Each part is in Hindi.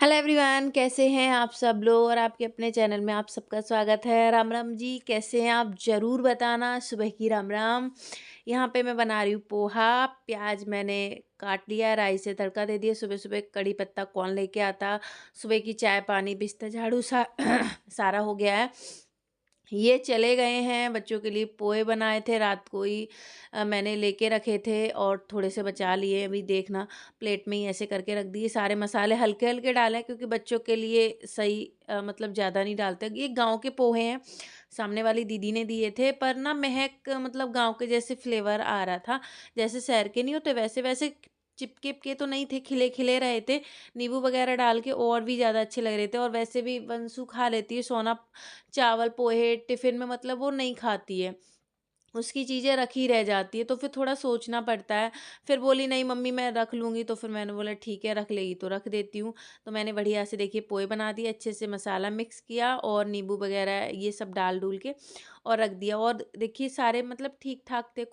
हेलो एवरीवन, कैसे हैं आप सब लोग। और आपके अपने चैनल में आप सबका स्वागत है। राम राम जी, कैसे हैं आप ज़रूर बताना। सुबह की राम राम। यहाँ पे मैं बना रही हूँ पोहा। प्याज मैंने काट लिया, राई से तड़का दे दिया। सुबह सुबह कड़ी पत्ता कौन लेके आता। सुबह की चाय पानी बिस्तर झाड़ू सारा हो गया है। ये चले गए हैं, बच्चों के लिए पोहे बनाए थे रात को ही। मैंने लेके रखे थे और थोड़े से बचा लिए। अभी देखना, प्लेट में ही ऐसे करके रख दिए। सारे मसाले हल्के हल्के डाले हैं, क्योंकि बच्चों के लिए सही मतलब ज़्यादा नहीं डालते। ये गांव के पोहे हैं, सामने वाली दीदी ने दिए थे। पर ना महक मतलब गांव के जैसे फ्लेवर आ रहा था। जैसे शहर के नहीं होते वैसे वैसे चिपके के तो नहीं थे, खिले खिले रहे थे। नींबू वगैरह डाल के और भी ज़्यादा अच्छे लग रहे थे। और वैसे भी वंशु खा लेती है, सोना चावल पोहे टिफ़िन में मतलब वो नहीं खाती है। उसकी चीज़ें रखी रह जाती है, तो फिर थोड़ा सोचना पड़ता है। फिर बोली नहीं मम्मी मैं रख लूँगी, तो फिर मैंने बोला ठीक है, रख लेगी तो रख देती हूँ। तो मैंने बढ़िया से देखिए पोहे बना दिए, अच्छे से मसाला मिक्स किया और नींबू वगैरह ये सब डाल डूल के और रख दिया। और देखिए सारे मतलब ठीक-ठाक थे,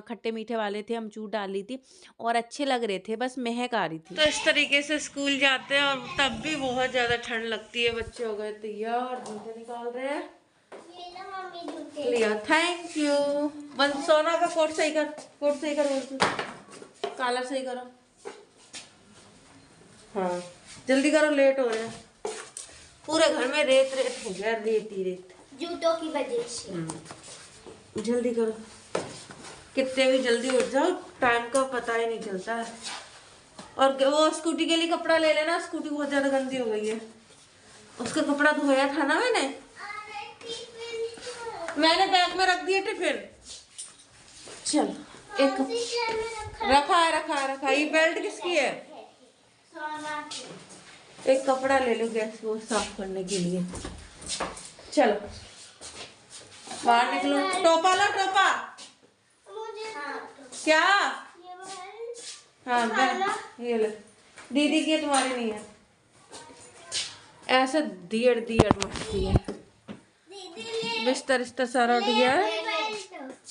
खट्टे मीठे वाले थे, अमचूर डाल ली थी और अच्छे लग रहे थे, बस महक आ रही थी। तो इस तरीके से स्कूल जाते हैं और तब भी बहुत ज़्यादा ठंड लगती है। बच्चे हो गए तैयार, जूते निकाल रहे हैं। लिया, थैंक यू। वन सोना का कोट सही कर, कोट सही कर, कालर सही करो। हाँ जल्दी करो, लेट हो रहे हैं। पूरे घर में रेत रेत हो गया, रेत ही रेत जूतों की वजह से। जल्दी करो, कितने भी जल्दी उठ जाओ, टाइम का पता ही नहीं चलता है। और वो स्कूटी के लिए कपड़ा ले लेना, स्कूटी बहुत ज्यादा गंदी हो गई है। उसका कपड़ा धोया था ना मैंने। मैंने बैग में रख दिया टिफिन। चल एक रखा है। ये बेल्ट किसकी है। एक कपड़ा ले लो गैस को साफ करने के लिए। चलो बाहर निकलो। टोपा लो, टोपा। क्या। हाँ ये ले, दीदी की तुम्हारी नहीं है। ऐसे दियर दियर मस्ती है। बिस्तर इस्तर सारा उठ गया है।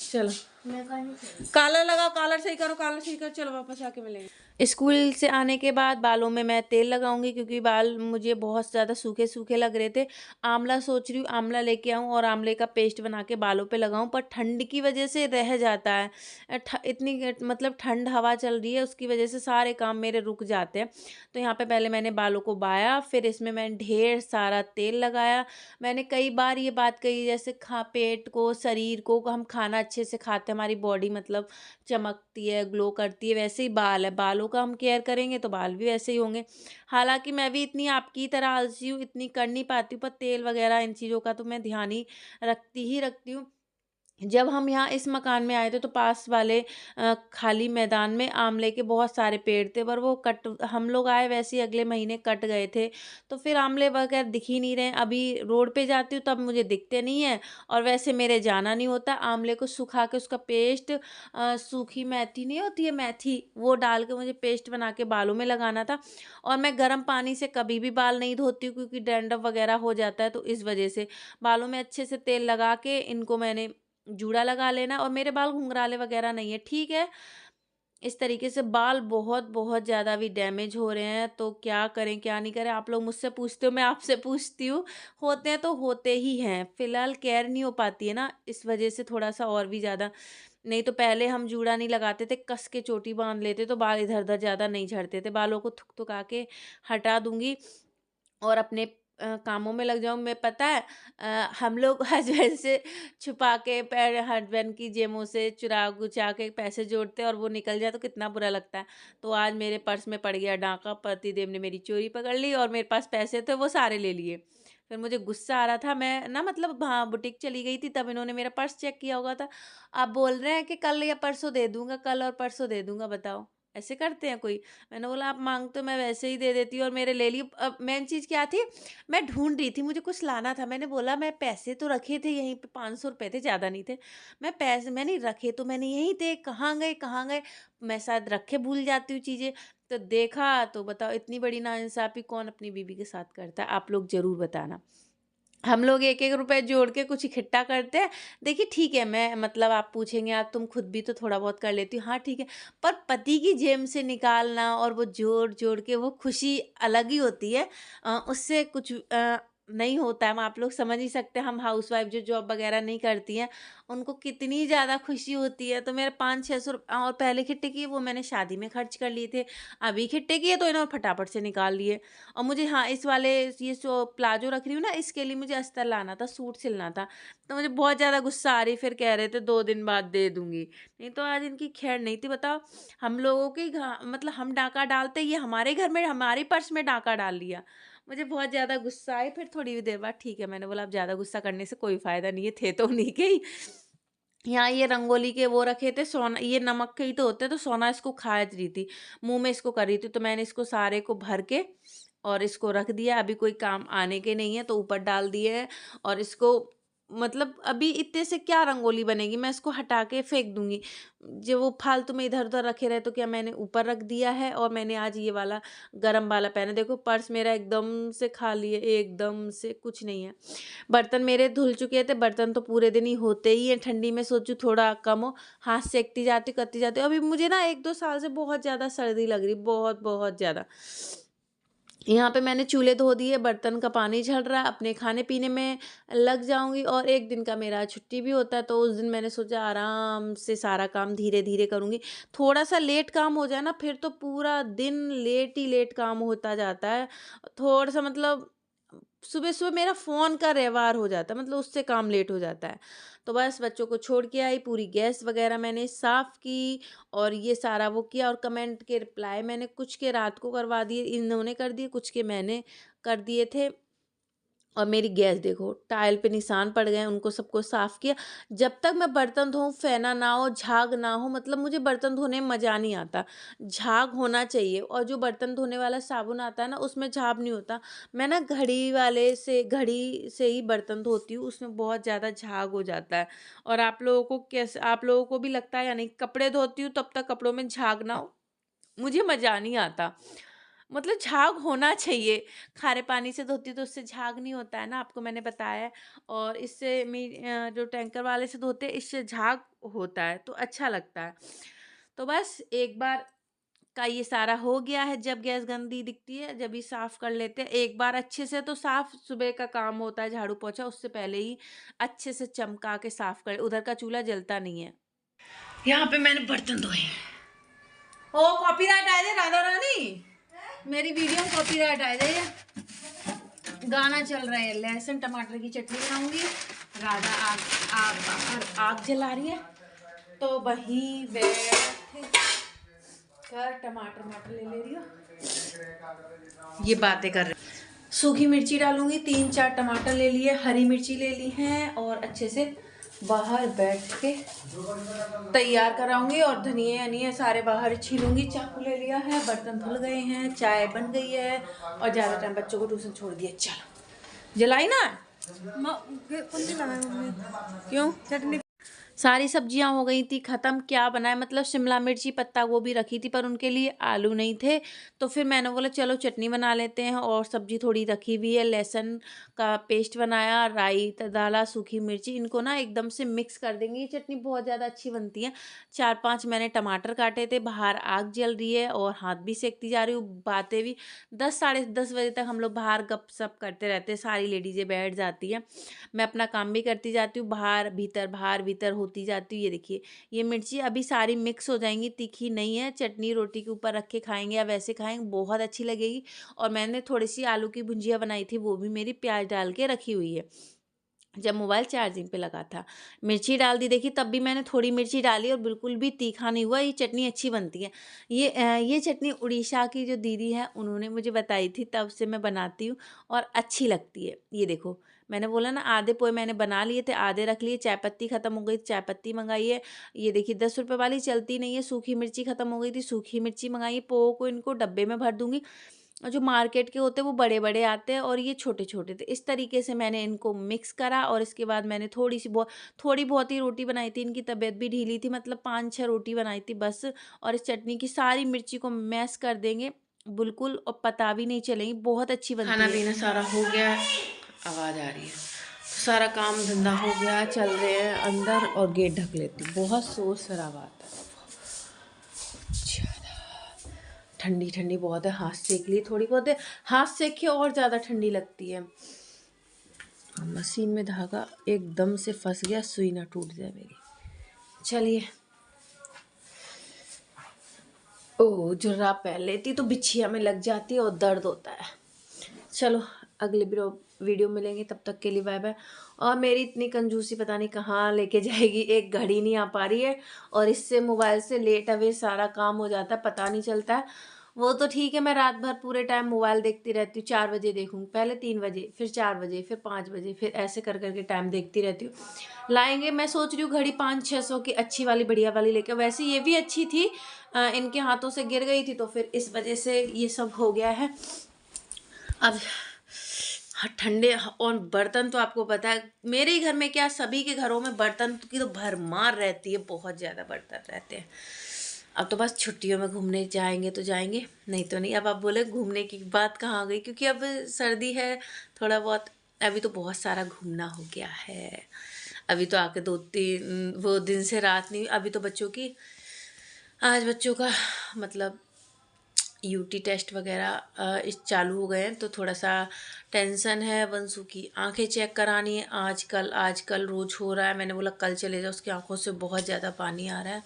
चलो कॉलर लगाओ, कॉलर सही करो, कॉलर सही करो। चलो वापस आके मिलेंगे। स्कूल से आने के बाद बालों में मैं तेल लगाऊंगी, क्योंकि बाल मुझे बहुत ज़्यादा सूखे सूखे लग रहे थे। आंवला सोच रही हूँ आंवला लेके आऊँ और आंवले का पेस्ट बना के बालों पे लगाऊं, पर ठंड की वजह से रह जाता है। इतनी मतलब ठंड हवा चल रही है, उसकी वजह से सारे काम मेरे रुक जाते हैं। तो यहाँ पे पहले मैंने बालों को बाया, फिर इसमें मैंने ढेर सारा तेल लगाया। मैंने कई बार ये बात कही, जैसे पेट को शरीर को हम खाना अच्छे से खाते हैं, हमारी बॉडी मतलब चमकती है, ग्लो करती है। वैसे ही बाल है, बालों का हम केयर करेंगे तो बाल भी वैसे ही होंगे। हालांकि मैं भी इतनी आपकी तरह आलसी हूँ, इतनी कर नहीं पाती हूँ, पर तेल वगैरह इन चीज़ों का तो मैं ध्यान ही रखती हूँ। जब हम यहाँ इस मकान में आए थे तो पास वाले खाली मैदान में आंवले के बहुत सारे पेड़ थे, पर वो कट, हम लोग आए वैसे ही अगले महीने कट गए थे। तो फिर आंवले वगैरह दिख ही नहीं रहे। अभी रोड पे जाती हूँ तब मुझे दिखते नहीं है, और वैसे मेरे जाना नहीं होता। आंवले को सुखा के उसका पेस्ट, सूखी मेथी नहीं होती है, मेथी, वो डाल के मुझे पेस्ट बना के बालों में लगाना था। और मैं गर्म पानी से कभी भी बाल नहीं धोती हूँ, क्योंकि डैंड्रफ वगैरह हो जाता है, तो इस वजह से बालों में अच्छे से तेल लगा के इनको मैंने जूड़ा लगा लेना। और मेरे बाल घुंघराले वगैरह नहीं है, ठीक है। इस तरीके से बाल बहुत बहुत ज़्यादा भी डैमेज हो रहे हैं, तो क्या करें क्या नहीं करें। आप लोग मुझसे पूछते हो, मैं आपसे पूछती हूँ। होते हैं तो होते ही हैं, फिलहाल केयर नहीं हो पाती है ना, इस वजह से थोड़ा सा और भी ज़्यादा। नहीं तो पहले हम जूड़ा नहीं लगाते थे, कस के चोटी बांध लेते तो बाल इधर उधर ज़्यादा नहीं झड़ते थे। बालों को थुक थुका के हटा दूंगी और अपने कामों में लग जाऊँ। मैं पता है, हम लोग हस्बैंड से छुपा के हस्बैंड की जेबों से चुरा गुचा के पैसे जोड़ते हैं, और वो निकल जाए तो कितना बुरा लगता है। तो आज मेरे पर्स में पड़ गया डाका, पतिदेव ने मेरी चोरी पकड़ ली और मेरे पास पैसे थे वो सारे ले लिए। फिर मुझे गुस्सा आ रहा था, मैं ना मतलब हाँ बुटीक चली गई थी, तब इन्होंने मेरा पर्स चेक किया होगा था। अब बोल रहे हैं कि कल या परसों दे दूंगा, कल और परसों दे दूंगा। बताओ ऐसे करते हैं कोई। मैंने बोला आप मांगते हो, मैं वैसे ही दे देती हूँ, और मेरे ले लिए। अब मेन चीज़ क्या थी, मैं ढूंढ रही थी, मुझे कुछ लाना था। मैंने बोला मैं पैसे तो रखे थे यहीं पे, 500 रुपये थे, ज़्यादा नहीं थे। मैंने रखे तो मैंने यहीं थे, कहाँ गए कहाँ गए। मैं शायद रखे भूल जाती हूँ चीज़ें। तो देखा तो बताओ, इतनी बड़ी नाइंसाफ़ी कौन अपनी बीवी के साथ करता है, आप लोग ज़रूर बताना। हम लोग 1-1 रुपए जोड़ के कुछ इकट्ठा करते हैं। देखिए ठीक है, मैं मतलब आप पूछेंगे आप तुम खुद भी तो थोड़ा बहुत कर लेती हो, हाँ ठीक है। पर पति की जेब से निकालना और वो जोड़-जोड़ के वो खुशी अलग ही होती है। उससे कुछ नहीं होता है। आप लोग समझ ही सकते हैं, हम हाउसवाइफ़ जो जॉब वगैरह नहीं करती हैं, उनको कितनी ज़्यादा खुशी होती है। तो मेरे 500-600 और पहले इकट्ठे किए वो मैंने शादी में खर्च कर लिए थे। अभी इकट्ठे किए तो इन्होंने फटाफट से निकाल लिए। और मुझे हाँ, इस वाले ये जो प्लाज़ो रख रही हूँ ना, इसके लिए मुझे अस्तर लाना था, सूट सिलना था। तो मुझे बहुत ज़्यादा गुस्सा आ रही, फिर कह रहे थे 2 दिन बाद दे दूँगी। नहीं तो आज इनकी खैर नहीं थी। बताओ, हम लोगों के घ मतलब हम डाका डालते, ये हमारे घर में हमारे पर्स में डाका डाल लिया। मुझे बहुत ज़्यादा गुस्सा आया, फिर थोड़ी देर बाद ठीक है, मैंने बोला अब ज़्यादा गुस्सा करने से कोई फ़ायदा नहीं है, थे तो उन्हीं के ही। यहाँ ये रंगोली के वो रखे थे, सोना ये नमक के ही तो होते हैं, तो सोना इसको खा रही थी, मुँह में इसको कर रही थी, तो मैंने इसको सारे को भर के और इसको रख दिया। अभी कोई काम आने के नहीं है तो ऊपर डाल दिए हैं। और इसको मतलब अभी इतने से क्या रंगोली बनेगी, मैं इसको हटा के फेंक दूँगी। जो वो फालतू में इधर-उधर रखे रहे, तो क्या मैंने ऊपर रख दिया है। और मैंने आज ये वाला गरम वाला पहना, देखो पर्स मेरा एकदम से खाली है, एकदम से कुछ नहीं है। बर्तन मेरे धुल चुके थे, बर्तन तो पूरे दिन ही होते ही हैं, ठंडी में सोचूँ थोड़ा कम हो, हाथ सेकती जाती हूँ, करती जाती हूँ। अभी मुझे ना 1-2 साल से बहुत ज़्यादा सर्दी लग रही, बहुत ज़्यादा। यहाँ पे मैंने चूल्हे धो दिए, बर्तन का पानी झड़ रहा है, अपने खाने-पीने में लग जाऊँगी। और 1 दिन का मेरा छुट्टी भी होता है, तो उस दिन मैंने सोचा आराम से सारा काम धीरे-धीरे करूँगी। थोड़ा-सा लेट काम हो जाए ना, फिर तो पूरा दिन लेट ही लेट काम होता जाता है। थोड़ा-सा मतलब सुबह-सुबह मेरा फ़ोन का व्यवहार हो जाता है, मतलब उससे काम लेट हो जाता है। तो बस बच्चों को छोड़ के आई, पूरी गैस वग़ैरह मैंने साफ़ की और ये सारा वो किया। और कमेंट के रिप्लाई मैंने कुछ के रात को करवा दिए, इन्होंने कर दिए, कुछ के मैंने कर दिए थे। और मेरी गैस देखो, टाइल पे निशान पड़ गए हैं, उनको सबको साफ़ किया। जब तक मैं बर्तन धोऊँ, फेना ना हो, झाग ना हो, मतलब मुझे बर्तन धोने में मज़ा नहीं आता। झाग होना चाहिए, और जो बर्तन धोने वाला साबुन आता है ना, उसमें झाग नहीं होता। मैं ना घड़ी से ही बर्तन धोती हूँ, उसमें बहुत ज़्यादा झाग हो जाता है। और आप लोगों को भी लगता है या नहीं? कपड़े धोती हूँ तब तक कपड़ों में झाग ना हो, मुझे मज़ा नहीं आता। मतलब झाग होना चाहिए। खारे पानी से धोती हूँ तो उससे झाग नहीं होता है ना, आपको मैंने बताया है। और इससे जो टैंकर वाले से धोते हैं, इससे झाग होता है, तो अच्छा लगता है। तो बस एक बार का ये सारा हो गया है। जब गैस गंदी दिखती है, जब ये साफ़ कर लेते हैं। एक बार अच्छे से तो साफ़ सुबह का काम होता है झाड़ू-पोंछा, उससे पहले ही अच्छे से चमका के साफ़ करें, उधर का चूल्हा जलता नहीं है। यहाँ पे मैंने बर्तन धोए हैं। ओ कॉपीराइट आए थे राधा रानी, मेरी वीडियो में कॉपीराइट आए थे। गाना चल रहा है, लहसुन टमाटर की चटनी बनाऊंगी। राधा आग आग बाहर आग जला रही है, तो वहीं बैठ कर टमाटर ले रही हूँ, ये बातें कर रही। सूखी मिर्ची डालूंगी, 3-4 टमाटर ले लिए, हरी मिर्ची ले ली हैं, और अच्छे से बाहर बैठ के तैयार कराऊंगी। और धनिया अनिया सारे बाहर छीलूंगी। चाकू ले लिया है, बर्तन धुल गए हैं, चाय बन गई है, और ज़्यादा टाइम बच्चों को ट्यूशन छोड़ दिया। चलो जलाई ना, क्यों चटनी। सारी सब्जियां हो गई थी ख़त्म। क्या बनाए, मतलब शिमला मिर्ची पत्ता गोभी रखी थी, पर उनके लिए आलू नहीं थे। तो फिर मैंने बोला चलो चटनी बना लेते हैं, और सब्जी थोड़ी रखी हुई है, लहसुन का पेस्ट बनाया, राई डाला, सूखी मिर्ची, इनको ना एकदम से मिक्स कर देंगे। ये चटनी बहुत ज़्यादा अच्छी बनती है। 4-5 मैंने टमाटर काटे थे। बाहर आग जल रही है और हाथ भी सेकती जा रही हूँ, बातें भी। 10 साढ़े 10 बजे तक हम लोग बाहर गप सप करते रहते हैं, सारी लेडीज़ें बैठ जाती हैं। मैं अपना काम भी करती जाती हूँ, बाहर भीतर होती जाती हूँ। ये देखिए, ये मिर्ची अभी सारी मिक्स हो जाएंगी, तीखी नहीं है। चटनी रोटी के ऊपर रख के खाएंगे या वैसे खाएंगे, बहुत अच्छी लगेगी। और मैंने थोड़ी सी आलू की भुंजिया बनाई थी, वो भी मेरी प्याज डाल के रखी हुई है, जब मोबाइल चार्जिंग पे लगा था। मिर्ची डाल दी, देखिए तब भी मैंने थोड़ी मिर्ची डाली, और बिल्कुल भी तीखा नहीं हुआ। ये चटनी अच्छी बनती है। ये चटनी उड़ीसा की जो दीदी है, उन्होंने मुझे बताई थी, तब से मैं बनाती हूँ और अच्छी लगती है। ये देखो, मैंने बोला ना, आधे पोए मैंने बना लिए थे, आधे रख लिए। चाय पत्ती ख़त्म हो गई, चाय पत्ती मंगाई है। ये देखिए 10 रुपये वाली चलती नहीं है। सूखी मिर्ची ख़त्म हो गई थी, सूखी मिर्ची मंगाई है। पोओ को इनको डब्बे में भर दूँगी। और जो मार्केट के होते हैं वो बड़े-बड़े आते हैं, और ये छोटे-छोटे थे। इस तरीके से मैंने इनको मिक्स करा, और इसके बाद मैंने थोड़ी बहुत ही रोटी बनाई थी। इनकी तबीयत भी ढीली थी, मतलब 5-6 रोटी बनाई थी बस। और इस चटनी की सारी मिर्ची को मैश कर देंगे बिल्कुल, और पता भी नहीं चलेगी, बहुत अच्छी बनती है। खाना पीना सारा हो गया है, आवाज़ आ रही है। सारा काम धंधा हो गया, चल रहे हैं अंदर और गेट ढक लेती। बहुत शोर शराबा आता है, ठंडी ठंडी बहुत है। हाथ सेक ली थोड़ी बहुत है, हाथ सेक के और ज़्यादा ठंडी लगती है। मशीन में धागा एकदम से फंस गया, सुई ना टूट जाए मेरी। चलिए, ओह जुर्राब पहन लेती तो बिछिया में लग जाती है और दर्द होता है। चलो अगले वीडियो मिलेंगे, तब तक के लिए बाय बाय। और मेरी इतनी कंजूसी पता नहीं कहाँ लेके जाएगी। एक घड़ी नहीं आ पा रही है और इससे मोबाइल से लेट अवे सारा काम हो जाता है, पता नहीं चलता है। वो तो ठीक है, मैं रात भर पूरे टाइम मोबाइल देखती रहती हूँ। 4 बजे देखूँ, पहले 3 बजे, फिर 4 बजे, फिर 5 बजे, फिर ऐसे कर करके टाइम देखती रहती हूँ। लाएंगे, मैं सोच रही हूँ घड़ी 500-600 की अच्छी वाली बढ़िया वाली लेके। वैसे ये भी अच्छी थी, इनके हाथों से गिर गई थी तो फिर इस वजह से ये सब हो गया है। अब ठंडे और बर्तन तो आपको पता है मेरे ही घर में क्या, सभी के घरों में बर्तन की तो भरमार रहती है, बहुत ज़्यादा बर्तन रहते हैं। अब तो बस छुट्टियों में घूमने जाएंगे तो जाएंगे, नहीं तो नहीं। अब आप बोले घूमने की बात कहाँ आ गई, क्योंकि अब सर्दी है थोड़ा बहुत। अभी तो बहुत सारा घूमना हो गया है। अभी तो आके 2-3 वो दिन से रात नहीं। अभी तो बच्चों की, आज बच्चों का मतलब यूटी टेस्ट वगैरह इस चालू हो गए हैं, तो थोड़ा सा टेंशन है। वंशु की आंखें चेक करानी है, आजकल रोज़ हो रहा है। मैंने बोला कल चले जाओ, उसकी आंखों से बहुत ज़्यादा पानी आ रहा है।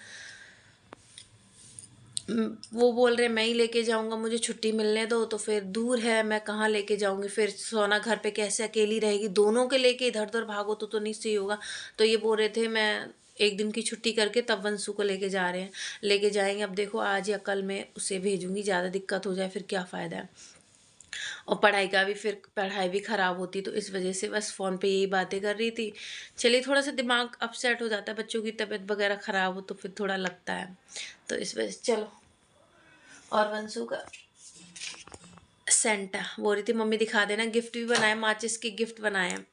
वो बोल रहे मैं ही लेके जाऊंगा, मुझे छुट्टी मिलने दो। तो फिर दूर है, मैं कहाँ लेके जाऊंगी, फिर सोना घर पे कैसे अकेली रहेगी, दोनों के लेके इधर उधर भागो तो नहीं सही होगा। तो ये बोल रहे थे मैं एक दिन की छुट्टी करके तब वंशु को लेके जा रहे हैं, लेके जाएंगे। अब देखो आज या कल मैं उसे भेजूंगी, ज़्यादा दिक्कत हो जाए फिर क्या फ़ायदा है। और पढ़ाई का भी, फिर पढ़ाई भी ख़राब होती, तो इस वजह से बस फ़ोन पे यही बातें कर रही थी। चलिए, थोड़ा सा दिमाग अपसेट हो जाता है, बच्चों की तबीयत वगैरह ख़राब हो तो फिर थोड़ा लगता है, तो इस वजह से। चलो, और वंशु का सेंटा बोल रही थी मम्मी दिखा देना, गिफ्ट भी बनाए, माचिस की गिफ्ट बनाए हैं,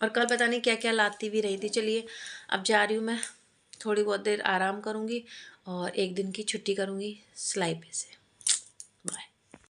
और कल पता नहीं क्या क्या लाती भी रही थी। चलिए अब जा रही हूँ मैं, थोड़ी बहुत देर आराम करूँगी और एक दिन की छुट्टी करूँगी सिलाई पे से। बाय।